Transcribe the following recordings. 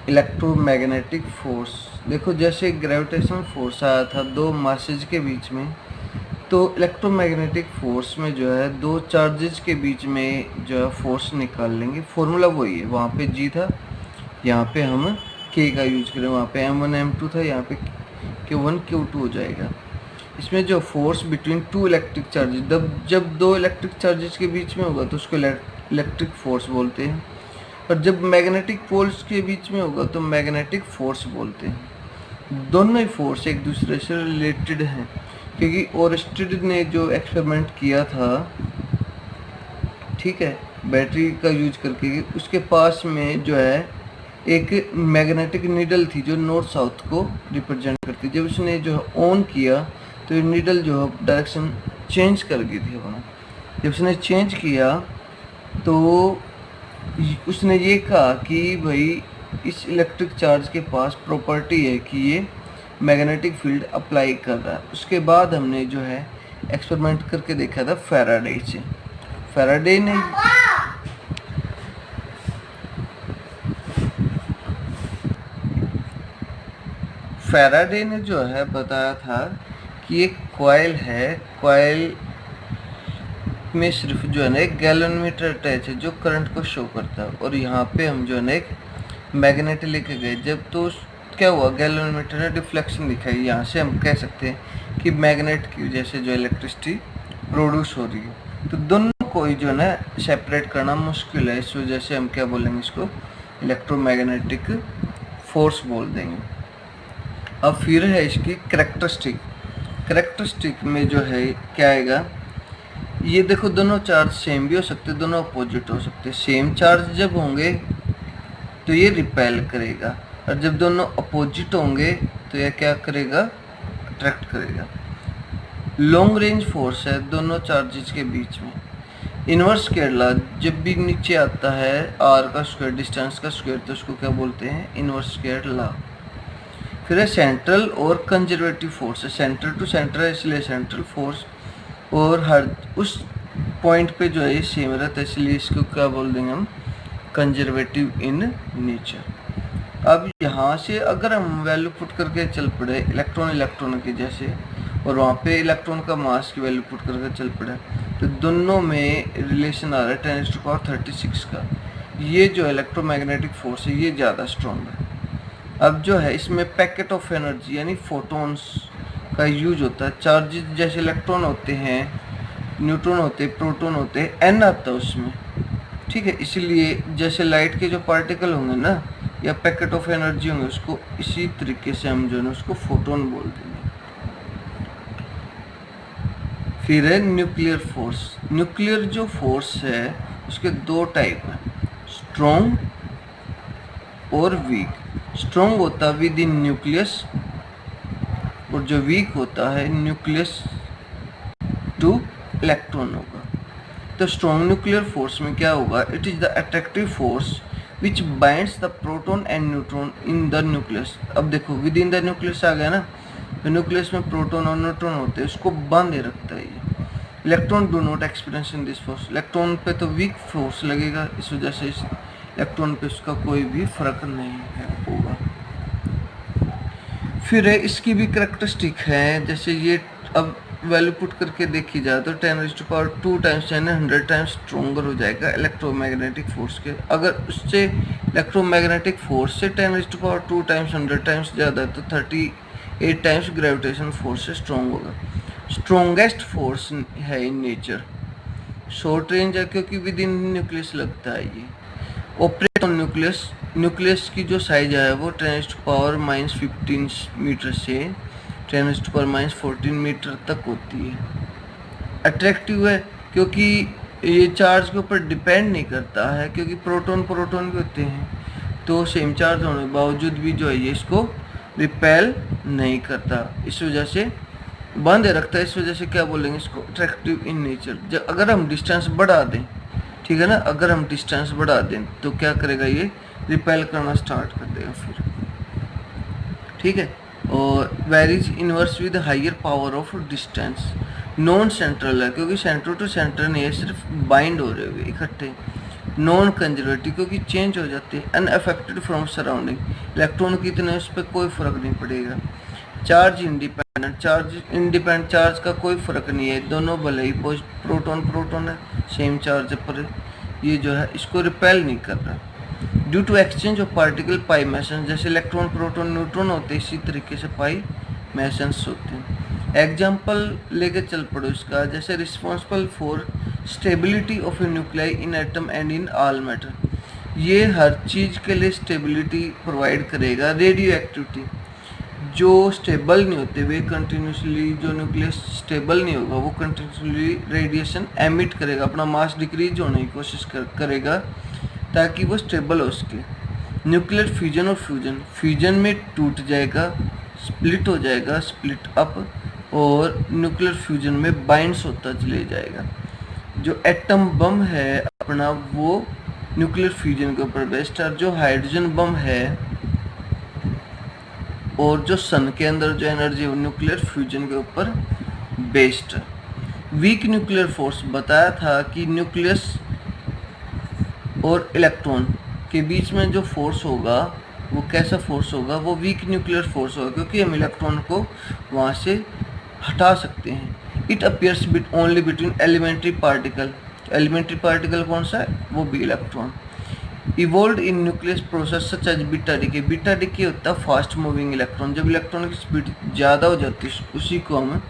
Electromagnetic force. देखो जैसे gravitational force आया था दो मासेज के बीच में, तो इलेक्ट्रोमैग्नेटिक फोर्स में जो है दो चार्जेस के बीच में जो है फोर्स निकाल लेंगे। फॉर्मूला वही है, वहाँ पे जी था, यहाँ पे हम के का यूज करें, वहाँ पे M1 M2 था, यहाँ पे Q1 Q2 हो जाएगा। इसमें जो force between two electric charges, जब दो इलेक्ट्रिक चार्जेस के बीच में होगा तो उसको इलेक्ट्रिक फोर्स बोलते हैं, और जब मैग्नेटिक पोल्स के बीच में होगा तो मैग्नेटिक फोर्स बोलते हैं। दोनों ही फोर्स एक दूसरे से रिलेटेड हैं, क्योंकि ओरस्टेड ने जो एक्सपेरिमेंट किया था, ठीक है, बैटरी का यूज करके, उसके पास में जो है एक मैग्नेटिक नीडल थी जो नॉर्थ साउथ को रिप्रेजेंट करती। जब उसने जो ऑन किया तो ये नीडल जो है डायरेक्शन चेंज कर गई थी अपना। जब उसने चेंज किया तो उसने ये कहा कि भाई इस इलेक्ट्रिक चार्ज के पास प्रॉपर्टी है कि ये मैग्नेटिक फील्ड अप्लाई कर रहा है। उसके बाद हमने जो है एक्सपेरिमेंट करके देखा था फैराडे से। फैराडे ने जो है बताया था कि एक कॉइल है, कॉइल में सिर्फ जो है ना एक गैलोमीटर अटैच है जो करंट को शो करता है, और यहाँ पे हम जो है ना एक मैग्नेट लेके गए। जब तो क्या हुआ, गैलोमीटर ने डिफ्लेक्शन दिखाई। यहाँ से हम कह सकते हैं कि मैग्नेट की वजह से जो इलेक्ट्रिसिटी प्रोड्यूस हो रही है। तो दोनों को ही जो है ना सेपरेट करना मुश्किल है, इस वजह से हम क्या बोलेंगे, इसको इलेक्ट्रोमैग्नेटिक फोर्स बोल देंगे। अब फिर है इसकी कैरेक्टरिस्टिक। कैरेक्टरिस्टिक में जो है क्या आएगा, ये देखो दोनों चार्ज सेम भी हो सकते, दोनों अपोजिट हो सकते। सेम चार्ज जब होंगे तो ये रिपेल करेगा, और जब दोनों अपोजिट होंगे तो ये क्या करेगा, अट्रैक्ट करेगा। लॉन्ग रेंज फोर्स है दोनों चार्जेस के बीच में। इनवर्स केरला जब भी नीचे आता है आर का स्क्वायर, डिस्टेंस का स्क्वायर, तो उसको क्या बोलते हैं, इनवर्स केरला। फिर है सेंट्रल और कंजर्वेटिव फोर्स है। सेंटर टू सेंटर है इसलिए सेंट्रल फोर्स, और हर उस पॉइंट पे जो है सेम रहता है, इसलिए इसको क्या बोल देंगे हम, कंजर्वेटिव इन नेचर। अब यहाँ से अगर हम वैल्यू पुट करके चल पड़े इलेक्ट्रॉन के जैसे, और वहाँ पे इलेक्ट्रॉन का मास की वैल्यू पुट करके चल पड़े, तो दोनों में रिलेशन आ रहा है 10⁻36 का। ये जो इलेक्ट्रोमैग्नेटिक फोर्स है ये ज़्यादा स्ट्रॉन्ग है। अब जो है इसमें पैकेट ऑफ एनर्जी यानी फोटोन्स का यूज होता है। चार्जेस जैसे इलेक्ट्रॉन होते हैं, न्यूट्रॉन होते हैं, प्रोटॉन होते हैं, एन आता है उसमें, ठीक है। इसलिए जैसे लाइट के जो पार्टिकल होंगे ना, या पैकेट ऑफ एनर्जी होंगे, उसको इसी तरीके से हम जो है ना उसको फोटोन बोल देंगे। फिर है न्यूक्लियर फोर्स। न्यूक्लियर जो फोर्स है उसके दो टाइप हैं, स्ट्रॉन्ग और वीक। स्ट्रॉन्ग होता है विद इन न्यूक्लियस, और जो वीक होता है न्यूक्लियस टू इलेक्ट्रॉन होगा। तो स्ट्रॉन्ग न्यूक्लियर फोर्स में क्या होगा, it is the attractive force which binds the proton and neutron in the nucleus. अब देखो विद इन द न्यूक्लियस आ गया ना, तो न्यूक्लियस में प्रोटॉन और न्यूट्रॉन होते हैं, उसको बांधे रखता है ये। Electron do not experience in this force. Electron पे तो वीक फोर्स लगेगा, इस वजह से इस इलेक्ट्रॉन पे उसका कोई भी फर्क नहीं है होगा। फिर है इसकी भी करेक्टरिस्टिक है, जैसे ये अब वैल्यू पुट करके देखी जाए तो 10⁻2 टाइम्स यानी 100 टाइम्स स्ट्रोंगर हो जाएगा इलेक्ट्रोमैग्नेटिक फोर्स के। अगर उससे इलेक्ट्रोमैग्नेटिक फोर्स से 10⁻2 टाइम्स 100 टाइम्स ज़्यादा है तो 38 टाइम्स ग्रेविटेशन फोर्स से स्ट्रॉन्ग होगा। स्ट्रॉन्गेस्ट फोर्स है इन नेचर। शॉर्ट रेंज है क्योंकि विद इन न्यूक्लियस लगता है ये। Operate on nucleus. न्यूक्लियस की जो साइज है वो 10⁻15 मीटर से 10⁻14 मीटर तक होती है। अट्रैक्टिव है क्योंकि ये चार्ज के ऊपर डिपेंड नहीं करता है, क्योंकि प्रोटॉन भी होते हैं, तो सेम चार्ज होने के बावजूद भी जो है ये इसको रिपेल नहीं करता, इस वजह से बांधे रखता है। इस वजह से क्या बोलेंगे इसको, अट्रैक्टिव इन नेचर। अगर हम डिस्टेंस बढ़ा दें, ठीक है ना, अगर हम डिस्टेंस बढ़ा दें तो क्या करेगा, ये रिपेल करना स्टार्ट कर देगा फिर, ठीक है। और varies inverse with higher power of distance. Non central है क्योंकि सेंटर टू सेंटर नहीं है, सिर्फ बाइंड हो रहे हुए इकट्ठे। नॉन कंजर्वेटिव क्योंकि चेंज हो जाते हैं। अनअफेक्टेड फ्रॉम सराउंडिंग, इलेक्ट्रॉन कितने उस पर कोई फर्क नहीं पड़ेगा। चार्ज इंडिपेंडेंट, चार्ज का कोई फर्क नहीं है, दोनों भले ही प्रोटॉन है, सेम चार्ज पर ये जो है इसको रिपेल नहीं कर रहा। Due to exchange of particle pi mesons, जैसे इलेक्ट्रॉन प्रोटॉन न्यूट्रॉन होते हैं इसी तरीके से पाई मैसन्स होते हैं। एग्जाम्पल लेके चल पड़ो इसका, जैसे responsible for stability of A nuclei in atom and in all matter, ये हर चीज़ के लिए स्टेबिलिटी प्रोवाइड करेगा। रेडियो एक्टिविटी, जो स्टेबल नहीं होते वे कंटिन्यूसली, जो न्यूक्लियस स्टेबल नहीं होगा वो कंटिन्यूसली रेडिएशन एमिट करेगा, अपना मास डिक्रीज होने की कोशिश करेगा ताकि वो स्टेबल हो सके। न्यूक्लियर फ्यूजन और फ्यूजन में टूट जाएगा, स्प्लिट हो जाएगा, स्प्लिट अप, और न्यूक्लियर फ्यूजन में बाइंड्स होता चले जाएगा। जो एटम बम है अपना वो न्यूक्लियर फ्यूजन के ऊपर बेस्ड है, और जो हाइड्रोजन बम है और जो सन के अंदर जो एनर्जी है वो न्यूक्लियर फ्यूजन के ऊपर बेस्ड है। वीक न्यूक्लियर फोर्स बताया था कि न्यूक्लियस और इलेक्ट्रॉन के बीच में जो फोर्स होगा वो कैसा फोर्स होगा, वो वीक न्यूक्लियर फोर्स होगा, क्योंकि हम इलेक्ट्रॉन को वहाँ से हटा सकते हैं। It appears only between elementary particle, elementary particle कौन सा है, वो भी electron. Evolve in nucleus process such as beta decay, beta decay होता है फास्ट मूविंग इलेक्ट्रॉन, जब इलेक्ट्रॉन की स्पीड ज़्यादा हो जाती है उसी को हम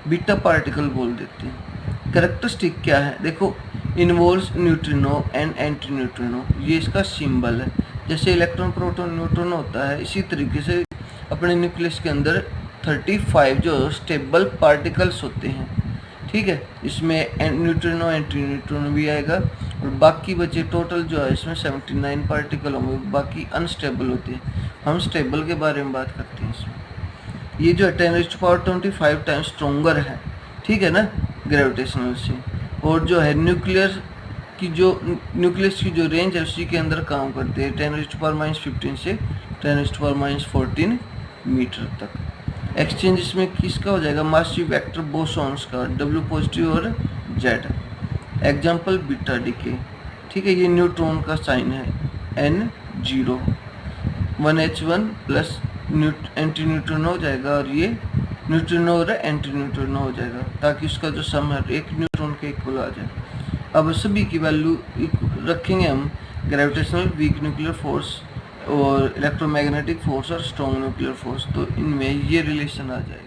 बीटा पार्टिकल बोल देते हैं। कैरेक्टरिस्टिक क्या है देखो, involves neutrino and anti neutrino, ये इसका सिंबल है। जैसे इलेक्ट्रॉन प्रोटॉन न्यूट्रॉन होता है इसी तरीके से अपने न्यूक्लियस के अंदर 35 जो स्टेबल पार्टिकल्स होते हैं, ठीक है, इसमें न्यूट्रिनो एंटी न्यूट्रिनो भी आएगा, और बाकी बचे टोटल जो है इसमें 79 पार्टिकल होंगे, बाकी अनस्टेबल होते हैं। हम स्टेबल के बारे में बात करते हैं इसमें। ये जो है 10⁻25 टाइम्स स्ट्रोंगर है, ठीक है ना, ग्रेविटेशनल से, और जो है न्यूक्लियस की जो रेंज है उसी के अंदर काम करते हैं 10⁻15 से 10⁻14 मीटर तक। एक्सचेंज इसमें किसका हो जाएगा, मासिव वेक्टर बोसॉन्स का, W पॉजिटिव और Z। एग्जाम्पल बीटा डिके, ठीक है, ये न्यूट्रॉन का साइन है N0, 1H1 plus anti neutrino हो जाएगा, और ये न्यूट्रिनो और एंटी न्यूट्रिनो हो जाएगा, ताकि उसका जो सम है एक न्यूट्रॉन के इक्वल आ जाए। अब सभी की वैल्यू रखेंगे हम, ग्रेविटेशनल, वीक न्यूक्लियर फोर्स और इलेक्ट्रोमैग्नेटिक फोर्स और स्ट्रॉन्ग न्यूक्लियर फोर्स, तो इनमें ये रिलेशन आ जाएगा।